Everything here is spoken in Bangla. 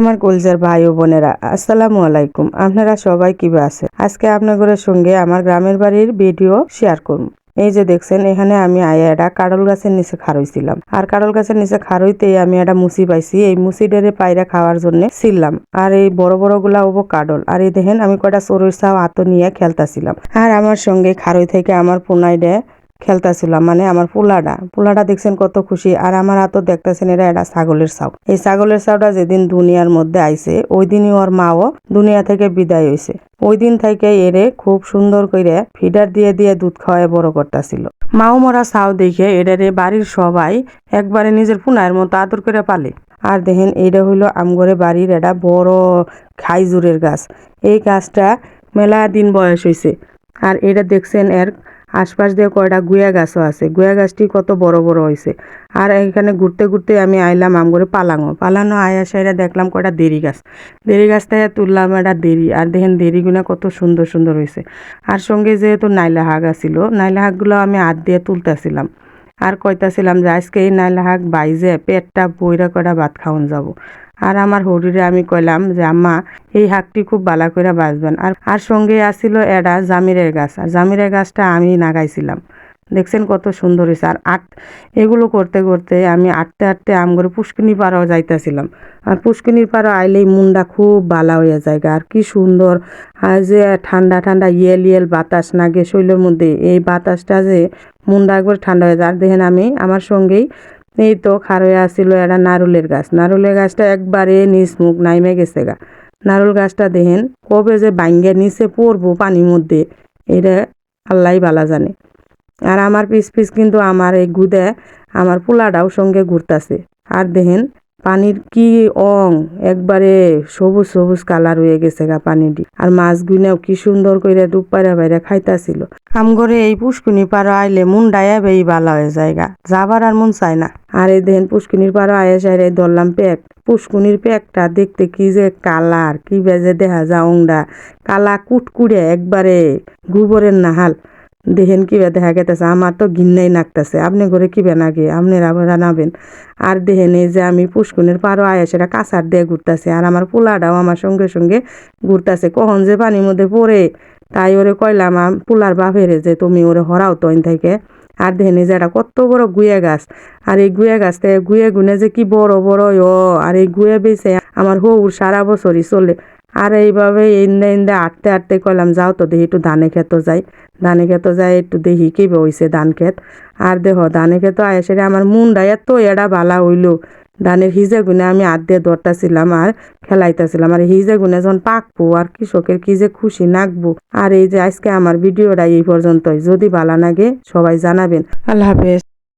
আমার কলজার ভাই ও বোনেরা, আসসালামু আলাইকুম। আপনারা সবাই কিভাবে আছেন? আজকে আপনাদের সঙ্গে আমার গ্রামের বাড়ির ভিডিও শেয়ার করব। এই যে দেখছেন, এখানে আমি এটা কাঁড়ল গাছের নিচে খারইছিলাম। আর কাঁড়ল গাছের নিচে খারইতেই আমি একটা মুসি পাইছি। এই মুসিটারে পায়রা খাওয়ার জন্য ছিলাম। আর এই বড় বড় গুলা হবো কাঁড়ল। আর এই দেখেন, আমি কয়টা চোরের ছাও হাত নিয়ে খেলতাছিলাম। আর আমার সঙ্গে খারই থেকে আমার পোনাইডে খেলতেছিলাম, মানে আমার পোলাটা দেখছেন কত খুশি। আর আমার হাতও দেখতেছেন, এটা ছাগলের ছাও। এই ছাগলের ছাওটা যেদিন দুনিয়ার মধ্যে আইছে, ওই দিনই ওর মাও দুনিয়া থেকে বিদায় হয়েছে। ওই দিন থেকে এরে খুব সুন্দর করে ফিডার দিয়ে দিয়ে দুধ খাওয়ায় বড় করতেছিল। মাও মরা ছাও দেখে এটারে বাড়ির সবাই একবারে নিজের পুনায়ের মতো আদর করে পালে। আর দেখেন, এইটা হইলো আমগরে বাড়ির এটা বড় খাইজুরের গাছ। এই গাছটা মেলা দিন বয়স হয়েছে। আর এটা দেখছেন, এর আশপাশ দিয়ে কয়টা গুয়া গাছও আছে। গুয়া গাছটি কত বড় বড় হয়েছে। আর এখানে ঘুরতে ঘুরতে আমি আইলাম আমগরে পালানো আয়া সাইরা দেখলাম কয়টা দেরি গাছ থেকে তুললাম একটা দেরি। আর দেখেন দেরিগুনা কত সুন্দর সুন্দর হয়েছে। আর সঙ্গে যেহেতু নাইলা শাক আছিল, নাইলা শাকগুলো আমি হাত দিয়ে তুলতেছিলাম। আর কইতাছিলাম যে আজকে এই নাইলা শাক বাইজে পেটটা বইরা কয়টা ভাত খাওয়ান যাব। আর আমার হরিরে আমি কইলাম যে আম্মা, এই শাকটি খুব ভালো করে বাঁচবেন। আর সঙ্গে আসছিল এটা জামিরের গাছ। আর জামিরের গাছটা আমি লাগাইছিলাম। দেখছেন কত সুন্দর হয়েছে। আর এগুলো করতে করতে আমি আটতে আটতে আমগরে পুষ্কিনি পাড়াও যাইতেছিলাম। আর পুষ্কিনির পাড়াও আইলেই মনটা খুব ভালো হয়ে যায়। আর কি সুন্দর, আর যে ঠান্ডা ঠান্ডা ইয়েল বাতাস নাগে শৈলের মধ্যে, এই বাতাসটা যে মনটা একবার ঠান্ডা হয়ে যায়। আর দেখেন, আমি আমার সঙ্গেই এই তো খারয়ে আসছিল একটা নারুলের গাছটা একবারে নিচ মুখ নাইমে গেছে গা। নারুল গাছটা দেখেন কবে যে ভাঙ্গে নিচে পড়বো পানির মধ্যে, এটা আল্লাহ বালা জানে। আর আমার পিস কিন্তু আমার এই গুদে আমার পোলাটাও সঙ্গে ঘুরতাছে। আর দেখেন পানির কি একবারে সবুজ সবুজ কালার হয়ে গেছে গা পানিটি। আর মাছগুনেও কি সুন্দর করে ডুব পাইরা খাইতাছিল। আমগরে এই পুষ্কুনি পাড়া আইলে মন ডায়া বেই বালা হয়ে যায় গা, যাবার আর মন চায় না। আর এই দেখেন পুষ্কুনির পাড়া আয়া সাইরে ধরলাম পেক। পুষ্কুনির পেকটা দেখতে কি যে কালার, কি বেজে দেখা যা অংডা কালা কুটকুড়ে একবারে গোবরের নাহাল। দেখেন কিবা দেখা গেতেছে, আমার তো ঘিন্নাই নাকতেছে। আপনি ঘরে কিবে নাকি আপনারা জানাবেন। আর দেখেন, এই যে আমি পুষ্কুনের পাড়ো আয়া সেটা কাঁচার দিয়ে ঘুরতেছে। আর আমার পোলাটাও আমার সঙ্গে সঙ্গে ঘুরতেছে। কখন যে পানির মধ্যে পড়ে, তাই ওরে কইলাম পোলার বাপেরে যে তুমি ওরে হরাও তৈন থেকে। আর দেখেন, এই যে এটা কত বড় গুয়া গাছ। আর এই গুয়া গাছ থেকে গুয়ে গুনে যে কি বড় বড় আর এই গুয়া বেছে আমার হৌর সারা বছরই চলে। আর এইভাবে ইন্দা আটতে আটতে কইলাম যাও তো দেখি একটু ধানে খেতে যাই একটু দেখি কি হইছে ধান ক্ষেত। আর দেখো ধানে ক্ষেত আয়েসে আমার মুন্ডা এত এডা ভালা হইলো। ধানের হিজে গুনে আমি হাত দিয়ে ধরতাছিলাম আর খেলাইতেছিলাম। আর হিজে গুনে যখন পাকবো আর কৃষকের কি যে খুশি নাকবো। আর এই যে আজকে আমার ভিডিওটা এই পর্যন্তই। যদি ভালো লাগে সবাই জানাবেন। আল্লাহ হাফেজ।